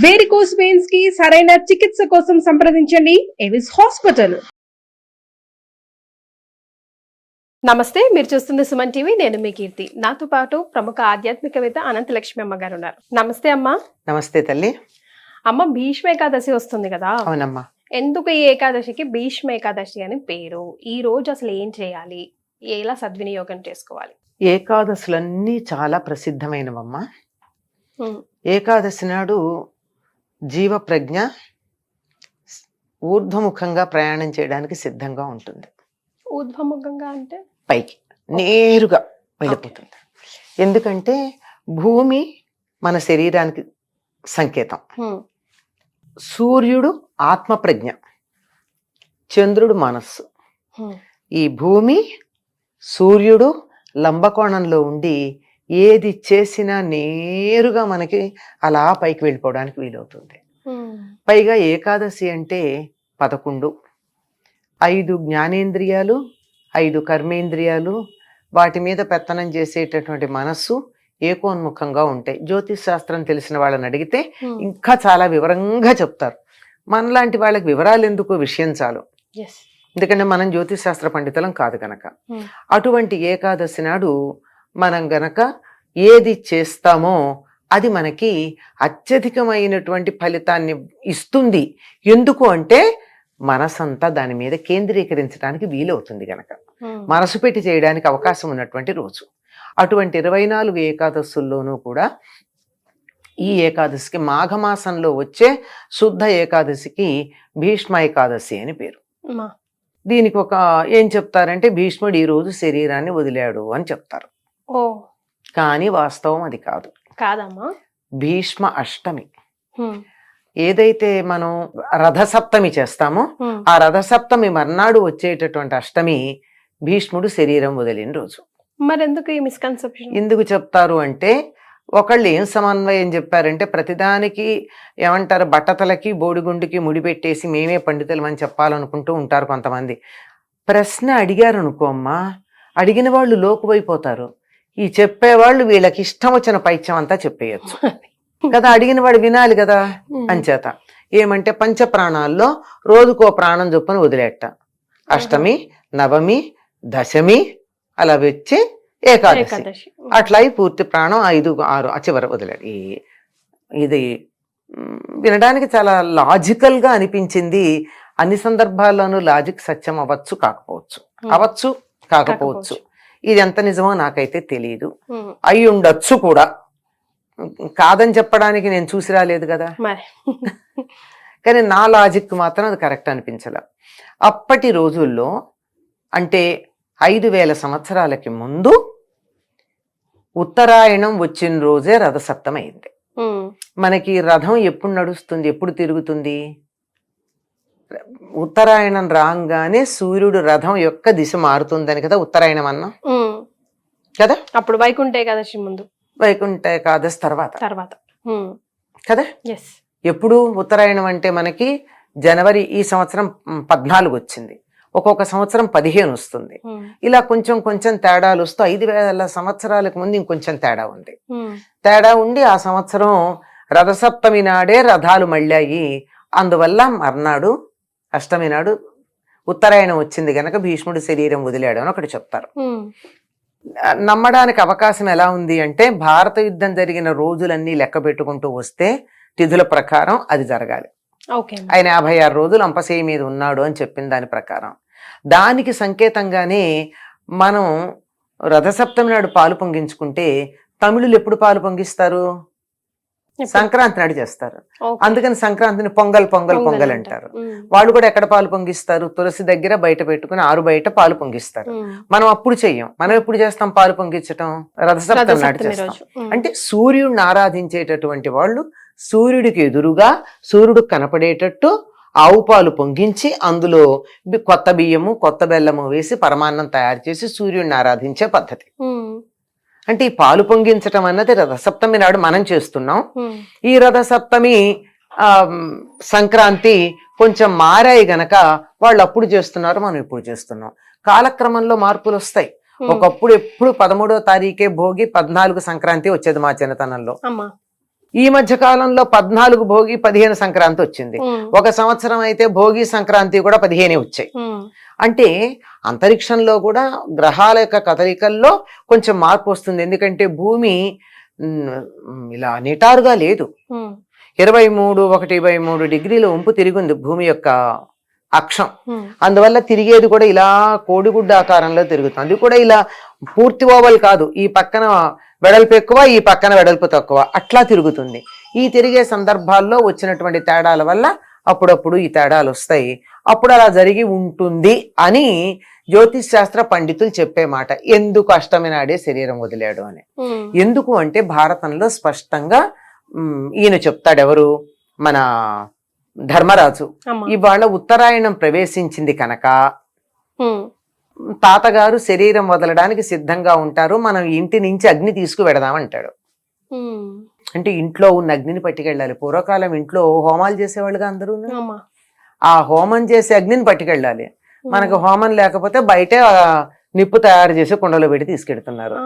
Varicose veins కి సరైన చికిత్స కోసం సంప్రదించండి ఎవిస్ హాస్పిటల్. నమస్తే, మీరు చూస్తుంది సుమన్ టీవీ. నేను మీ కీర్తి. నాతో పాటు ప్రముఖ ఆధ్యాత్మికవేత్త అనంతలక్ష్మి అమ్మ గారు ఉన్నారు. నమస్తే అమ్మా. నమస్తే తల్లి. అమ్మ, భీష్మ ఏకాదశి వస్తుంది కదా? అవునమ్మా. ఎందుకు ఈ ఏకాదశికి భీష్మ ఏకాదశి అని పేరు? ఈ రోజు అసలు ఏం చేయాలి, ఎలా సద్వినియోగం చేసుకోవాలి? ఏకాదశులన్నీ చాలా ప్రసిద్ధమైనవమ్మా. ఏకాదశి నాడు జీవ ప్రజ్ఞ ఊర్ధ్వముఖంగా ప్రయాణం చేయడానికి సిద్ధంగా ఉంటుంది. ఊర్ధ్వముఖంగా అంటే పైకి నేరుగా వెళ్ళిపోతుంది. ఎందుకంటే భూమి మన శరీరానికి సంకేతం, సూర్యుడు ఆత్మ ప్రజ్ఞ, చంద్రుడు మనస్సు. ఈ భూమి సూర్యుడు లంబకోణంలో ఉండి ఏది చేసినా నేరుగా మనకి అలా పైకి వెళ్ళిపోవడానికి వీలవుతుంది. పైగా ఏకాదశి అంటే 11, 5 జ్ఞానేంద్రియాలు, 5 కర్మేంద్రియాలు, వాటి మీద పెత్తనం చేసేటటువంటి మనస్సు ఏకోన్ముఖంగా ఉంటాయి. జ్యోతిష్ శాస్త్రం తెలిసిన వాళ్ళని అడిగితే ఇంకా చాలా వివరంగా చెప్తారు. మనలాంటి వాళ్ళకి వివరాలు ఎందుకు, విషయం చాలు. ఎందుకంటే మనం జ్యోతిష్ శాస్త్ర పండితులం కాదు గనక. అటువంటి ఏకాదశి నాడు మనం గనక ఏది చేస్తామో అది మనకి అత్యధికమైనటువంటి ఫలితాన్ని ఇస్తుంది. ఎందుకు అంటే మనసంతా దాని మీద కేంద్రీకరించడానికి వీలవుతుంది గనక, మనసు పెట్టి చేయడానికి అవకాశం ఉన్నటువంటి రోజు. అటువంటి 24 ఏకాదశుల్లోనూ కూడా ఈ ఏకాదశికి, మాఘమాసంలో వచ్చే శుద్ధ ఏకాదశికి భీష్మ ఏకాదశి అని పేరు. దీనికి ఏం చెప్తారంటే, భీష్ముడు ఈ రోజు శరీరాన్ని వదిలాడు అని చెప్తారు. కానీ వాస్తవం అది కాదమ్మా. భీష్మ అష్టమి. ఏదైతే మనం రథసప్తమి చేస్తామో ఆ రథసప్తమి మర్నాడు వచ్చేటటువంటి అష్టమి భీష్ముడు శరీరం వదిలిన రోజు. మరి ఎందుకు ఈ మిస్కన్సెప్షన్? ఎందుకు చెప్తారు అంటే, ఒకళ్ళు ఏం సమన్వయం చెప్పారంటే, ప్రతిదానికి ఏమంటారు, బట్టతలకి బోడిగుండుకి ముడిపెట్టేసి మేమే పండితులం అని చెప్పాలనుకుంటూ ఉంటారు కొంతమంది. ప్రశ్న అడిగారు అనుకో అమ్మా, అడిగిన వాళ్ళు లోకువైపోతారు. ఈ చెప్పేవాళ్ళు వీళ్ళకి ఇష్టం వచ్చిన పైత్యం అంతా చెప్పేయచ్చు కదా, అడిగిన వాడు వినాలి కదా. అంచేత ఏమంటే, పంచప్రాణాల్లో రోజుకో ప్రాణం చొప్పున వదిలేట. అష్టమి, నవమి, దశమి అలా వచ్చి ఏకాదశి, అట్లా పూర్తి ప్రాణం 5, 6 చివరి వదిలాడు. ఇది వినడానికి చాలా లాజికల్ గా అనిపించింది. అన్ని సందర్భాల్లోనూ లాజిక్ సత్యం అవ్వచ్చు కాకపోవచ్చు. ఇది ఎంత నిజమో నాకైతే తెలియదు. అయి ఉండొచ్చు కూడా, కాదని చెప్పడానికి నేను చూసి రాలేదు కదా. కానీ నా లాజిక్ మాత్రం అది కరెక్ట్ అనిపించలే. అప్పటి రోజుల్లో అంటే 5000 సంవత్సరాలకి ముందు ఉత్తరాయణం వచ్చిన రోజే రథసప్తమి అయింది. మనకి రథం ఎప్పుడు నడుస్తుంది, ఎప్పుడు తిరుగుతుంది? ఉత్తరాయణం రాగానే సూర్యుడు రథం యొక్క దిశ మారుతుందని కదా ఉత్తరాయణం అన్నాం కదా. అప్పుడు వైకుంఠ ఏకాదశి ముందు, వైకుంఠ ఏకాదశి తర్వాత కదా. ఎప్పుడు ఉత్తరాయణం అంటే మనకి జనవరి, ఈ సంవత్సరం 14 వచ్చింది, ఒక్కొక్క సంవత్సరం 15 వస్తుంది. ఇలా కొంచెం కొంచెం తేడాలు వస్తూ 5000 సంవత్సరాలకు ముందు ఇంకొంచెం తేడా ఉండి ఆ సంవత్సరం రథసప్తమి నాడే రథాలు మళ్ళాయి. అందువల్ల మర్నాడు అష్టమి నాడు ఉత్తరాయణం వచ్చింది గనక భీష్ముడు శరీరం వదిలాడు అని ఒకటి చెప్తారు. నమ్మడానికి అవకాశం ఎలా ఉంది అంటే, భారత యుద్ధం జరిగిన రోజులన్నీ లెక్క పెట్టుకుంటూ వస్తే తిథుల ప్రకారం అది జరగాలి. ఆయన 56 రోజులు అంపశయ్య మీద ఉన్నాడు అని చెప్పిన దాని ప్రకారం, దానికి సంకేతంగానే మనం రథసప్తమి నాడు పాలు పొంగించుకుంటే, తమిళులు ఎప్పుడు పాలు పొంగిస్తారు? సంక్రాంతి నాడు చేస్తారు. అందుకని సంక్రాంతిని పొంగల్ అంటారు. వాళ్ళు కూడా ఎక్కడ పాలు పొంగిస్తారు? తులసి దగ్గర బయట పెట్టుకుని ఆరు బయట పాలు పొంగిస్తారు. మనం అప్పుడు చెయ్యం. మనం ఎప్పుడు చేస్తాం పాలు పొంగించటం? రథసప్తమి నాడు చేస్తాం. అంటే సూర్యుడిని ఆరాధించేటటువంటి వాళ్ళు సూర్యుడికి ఎదురుగా, సూర్యుడు కనపడేటట్టు ఆవు పాలు పొంగించి అందులో కొత్త బియ్యము, కొత్త బెల్లము వేసి పరమాన్నం తయారు చేసి సూర్యుడిని ఆరాధించే పద్ధతి. అంటే ఈ పాలు పొంగించటం అన్నది రథసప్తమి నాడు మనం చేస్తున్నాం. ఈ రథసప్తమి సంక్రాంతి కొంచెం మారాయి గనక వాళ్ళు అప్పుడు చేస్తున్నారు, మనం ఇప్పుడు చేస్తున్నాం. కాలక్రమంలో మార్పులు వస్తాయి. ఒకప్పుడు ఎప్పుడు 13వ తారీఖే భోగి, 14 సంక్రాంతి వచ్చేది మా చిన్నతనంలో. ఈ మధ్య కాలంలో 14 భోగి 15 సంక్రాంతి వచ్చింది. ఒక సంవత్సరం అయితే భోగి సంక్రాంతి కూడా 15 వచ్చాయి. అంటే అంతరిక్షంలో కూడా గ్రహాల యొక్క కదలికల్లో కొంచెం మార్పు వస్తుంది. ఎందుకంటే భూమి ఇలా నిటారుగా లేదు. 23 డిగ్రీల వంపు తిరిగింది భూమి యొక్క అక్షం. అందువల్ల తిరిగేది కూడా ఇలా కోడిగుడ్డ ఆకారంలో తిరుగుతుంది. అది కూడా ఇలా పూర్తి ఓవల్ కాదు, ఈ పక్కన వెడల్పు ఎక్కువ, ఈ పక్కన వెడల్పు తక్కువ, అట్లా తిరుగుతుంది. ఈ తిరిగే సందర్భాల్లో వచ్చినటువంటి తేడాల వల్ల అప్పుడప్పుడు ఈ తేడాలు వస్తాయి. అప్పుడు అలా జరిగి ఉంటుంది అని జ్యోతిష్ శాస్త్ర పండితులు చెప్పే మాట. ఎందుకు అష్టమి నాడే శరీరం వదిలాడు అని. ఎందుకు అంటే భారతంలో స్పష్టంగా ఈయన చెప్తాడు. ఎవరు? మన ధర్మరాజు. ఇవాళ ఉత్తరాయణం ప్రవేశించింది కనుక తాతగారు శరీరం వదలడానికి సిద్ధంగా ఉంటారు, మనం ఇంటి నుంచి అగ్ని తీసుకు వెడదామంటాడు. అంటే ఇంట్లో ఉన్న అగ్నిని పట్టుకెళ్ళాలి. పూర్వకాలం ఇంట్లో హోమాలు చేసేవాళ్ళుగా అందరూ. ఆ హోమం చేసే అగ్నిని పట్టుకెళ్ళాలి. మనకు హోమం లేకపోతే బయటే నిప్పు తయారు చేసి కుండలో పెట్టి తీసుకెళ్తున్నారు.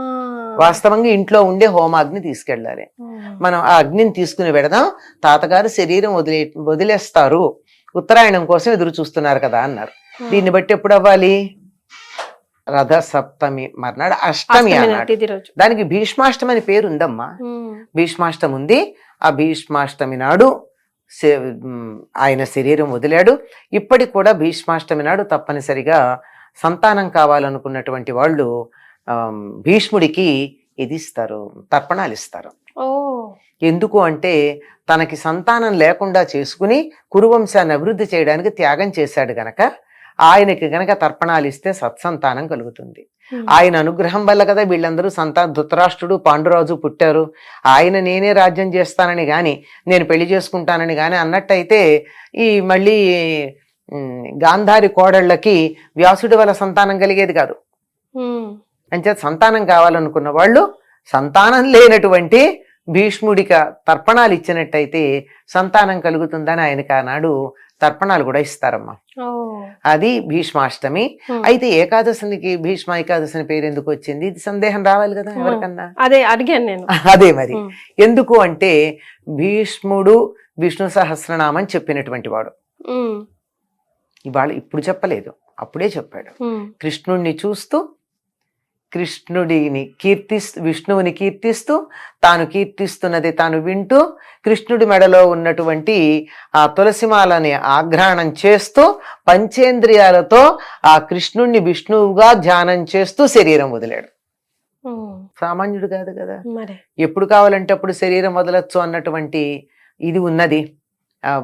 వాస్తవంగా ఇంట్లో ఉండే హోమాగ్ని తీసుకెళ్ళాలి. మనం ఆ అగ్నిని తీసుకుని పెడదాం, తాతగారు శరీరం వదిలేస్తారు, ఉత్తరాయణం కోసం ఎదురు చూస్తున్నారు కదా అన్నారు. దీన్ని బట్టి ఎప్పుడు అవ్వాలి? రథ సప్తమి మర్నాడు అష్టమి అన్నాడు. దానికి భీష్మాష్టమి అని పేరు ఉందమ్మా. భీష్మాష్టమి ఉంది. ఆ భీష్మాష్టమి నాడు ఆయన శరీరం వదిలాడు. ఇప్పటికి కూడా భీష్మాష్టమి నాడు తప్పనిసరిగా సంతానం కావాలనుకున్నటువంటి వాళ్ళు భీష్ముడికి ఇది ఇస్తారు, తర్పణాలు ఇస్తారు. ఎందుకు అంటే తనకి సంతానం లేకుండా చేసుకుని కురువంశాన్ని అభివృద్ధి చేయడానికి త్యాగం చేశాడు గనక ఆయనకి గనక తర్పణాలు ఇస్తే సత్సంతానం కలుగుతుంది. ఆయన అనుగ్రహం వల్ల కదా వీళ్ళందరూ ధృతరాష్ట్రుడు పాండురాజు పుట్టారు. ఆయన నేనే రాజ్యం చేస్తానని గాని, నేను పెళ్లి చేసుకుంటానని గాని అన్నట్టయితే ఈ మళ్ళీ గాంధారి కోడళ్ళకి వ్యాసుడి వల్ల సంతానం కలిగేది కాదు. అంచేత సంతానం కావాలనుకున్న వాళ్ళు సంతానం లేనటువంటి భీష్ముడికి తర్పణాలు ఇచ్చినట్టయితే సంతానం కలుగుతుందని ఆయనకి ఆనాడు తర్పణాలు కూడా ఇస్తారమ్మా. అది భీష్మాష్టమి. అయితే ఏకాదశికి భీష్మ ఏకాదశి అని పేరు ఎందుకు వచ్చింది? ఇది సందేహం రావాలి కదా ఎవరికన్నా. అదే అడిగాను నేను. అదే మరి ఎందుకు అంటే భీష్ముడు విష్ణు సహస్రనామం చెప్పినటువంటి వాడు. ఇవాళ ఇప్పుడు చెప్పలేదు, అప్పుడే చెప్పాడు. కృష్ణుణ్ణి చూస్తూ కృష్ణుడిని విష్ణువుని కీర్తిస్తూ తాను కీర్తిస్తున్నది తాను వింటూ కృష్ణుడి మెడలో ఉన్నటువంటి ఆ తులసిమాలని ఆఘ్రాణం చేస్తూ పంచేంద్రియాలతో ఆ కృష్ణుణ్ణి విష్ణువుగా ధ్యానం చేస్తూ శరీరం వదిలాడు. సామాన్యుడు కాదు కదా. ఎప్పుడు కావాలంటే అప్పుడు శరీరం వదలొచ్చు అన్నటువంటి ఇది ఉన్నది,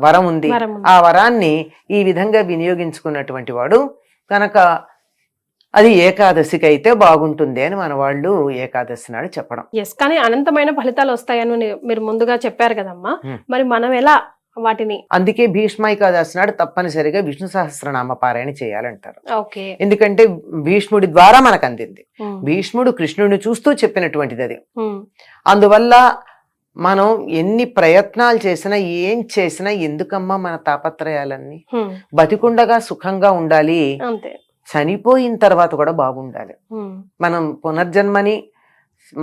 వరం ఉంది. ఆ వరాన్ని ఈ విధంగా వినియోగించుకున్నటువంటి వాడు కనుక అది ఏకాదశికి అయితే బాగుంటుంది అని మన వాళ్ళు ఏకాదశి నాడు చెప్పడం. కానీ అనంతమైన ఫలితాలు వస్తాయని మీరు ముందుగా చెప్పారు కదమ్మా, మరి మనం ఎలా వాటిని? అందుకే భీష్మ ఏకాదశి నాడు తప్పనిసరిగా విష్ణు సహస్రనామ పారాయణ చేయాలంటారు. ఎందుకంటే భీష్ముడి ద్వారా మనకు అందింది. భీష్ముడు కృష్ణుడిని చూస్తూ చెప్పినటువంటిది అది. అందువల్ల మనం ఎన్ని ప్రయత్నాలు చేసినా ఏం చేసినా ఎందుకమ్మా మన తాపత్రయాలన్నీ? బతికుండగా సుఖంగా ఉండాలి, చనిపోయిన తర్వాత కూడా బాగుండాలి. మనం పునర్జన్మని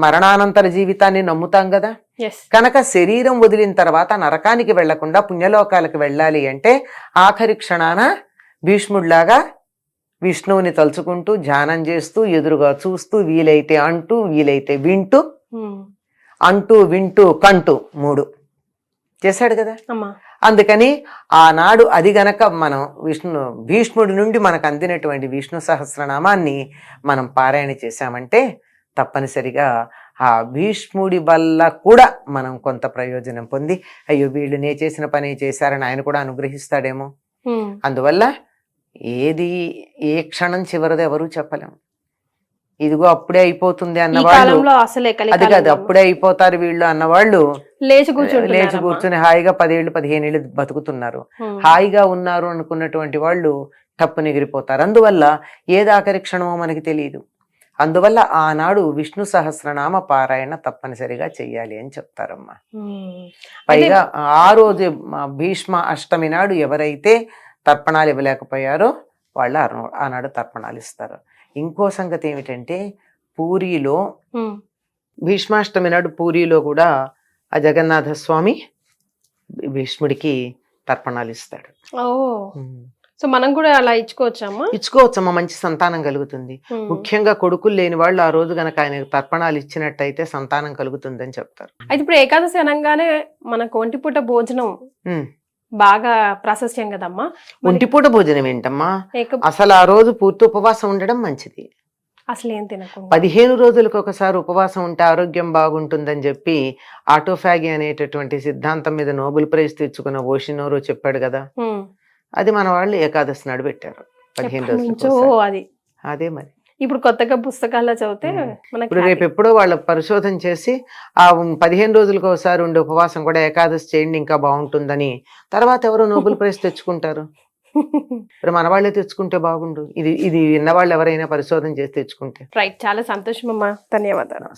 మరణానంతర జీవితాన్ని నమ్ముతాం కదా. కనుక శరీరం వదిలిన తర్వాత నరకానికి వెళ్లకుండా పుణ్యలోకాలకు వెళ్ళాలి అంటే ఆఖరి క్షణాన భీష్ముడిలాగా విష్ణువుని తలుచుకుంటూ ధ్యానం చేస్తూ ఎదురుగా చూస్తూ వీలైతే అంటూ వీలైతే వింటూ, అంటూ వింటూ కంటూ 3 చేశాడు కదా. అందుకని ఆనాడు అది గనక మనం భీష్ముడి నుండి మనకు అందినటువంటి విష్ణు సహస్రనామాన్ని మనం పారాయణ చేశామంటే తప్పనిసరిగా ఆ భీష్ముడి వల్ల కూడా మనం కొంత ప్రయోజనం పొంది, అయ్యో వీళ్ళు నే చేసిన పని చేశారని ఆయన కూడా అనుగ్రహిస్తాడేమో. అందువల్ల ఏది ఏ క్షణం చివరిది ఎవరూ చెప్పలేము. ఇదిగో అప్పుడే అయిపోతుంది అన్నవాళ్ళు, అది కాదు అప్పుడే అయిపోతారు వీళ్ళు అన్నవాళ్ళు లేచి కూర్చుని హాయిగా 10 ఏళ్ళు 15 ఏళ్ళు బతుకుతున్నారు. హాయిగా ఉన్నారు అనుకున్నటువంటి వాళ్ళు తప్పుని ఎగిరిపోతారు. అందువల్ల ఏది ఆఖరి క్షణమో మనకి తెలియదు. అందువల్ల ఆనాడు విష్ణు సహస్రనామ పారాయణ తప్పనిసరిగా చెయ్యాలి అని చెప్తారమ్మా. పైగా ఆ రోజు భీష్మ అష్టమి నాడు ఎవరైతే తర్పణాలు ఇవ్వలేకపోయారో వాళ్ళు ఆనాడు తర్పణాలు ఇస్తారు. ఇంకో సంగతి ఏమిటంటే పూరిలో భీష్మాష్టమి నాడు పూరిలో కూడా ఆ జగన్నాథ స్వామి భీష్ముడికి తర్పణాలు ఇస్తాడు. ఓ సో మనం కూడా అలా ఇచ్చుకోవచ్చమ్మా? ఇచ్చుకోవచ్చమ్మా, మంచి సంతానం కలుగుతుంది. ముఖ్యంగా కొడుకులు లేని వాళ్ళు ఆ రోజు గనక ఆయన తర్పణాలు ఇచ్చినట్టయితే సంతానం కలుగుతుందని చెప్తారు. అయితే ఇప్పుడు ఏకాదశి అనగానే మనకు ఒంటిపూట భోజనం బాగా ప్రాశస్త్యం కదమ్మా. ఒంటిపూట భోజనం ఏంటమ్మా, ఏక- అసలు ఆ రోజు పూర్తి ఉపవాసం ఉండడం మంచిది. అసలు ఏం తినకుండా 15 రోజులకు ఒకసారి ఉపవాసం ఉంటే ఆరోగ్యం బాగుంటుందని చెప్పి ఆటోఫాగి అనేటటువంటి సిద్ధాంతం మీద నోబెల్ ప్రైజ్ తెచ్చుకున్న ఓషినోరు చెప్పాడు కదా. అది మన వాళ్ళు ఏకాదశి నాడు పెట్టారు 15 ఎప్పటి నుంచో రోజులు. అది. అదే మరి ఇప్పుడు కొత్తగా పుస్తకాల్లో చదివితే మనకి ఇప్పుడు రేపు ఎప్పుడో వాళ్ళ పరిశోధన చేసి ఆ 15 రోజులకు ఒకసారి ఉండే ఉపవాసం కూడా ఏకాదశి చేయండి ఇంకా బాగుంటుందని తర్వాత ఎవరో నోబెల్ ప్రైజ్ తెచ్చుకుంటారు. మరి మన వాళ్ళే తెచ్చుకుంటే బాగుండు. ఇది విన్నవాళ్ళు ఎవరైనా పరిశోధన చేసి తెచ్చుకుంటే. రైట్, చాలా సంతోషం అమ్మా, ధన్యవాదాలు.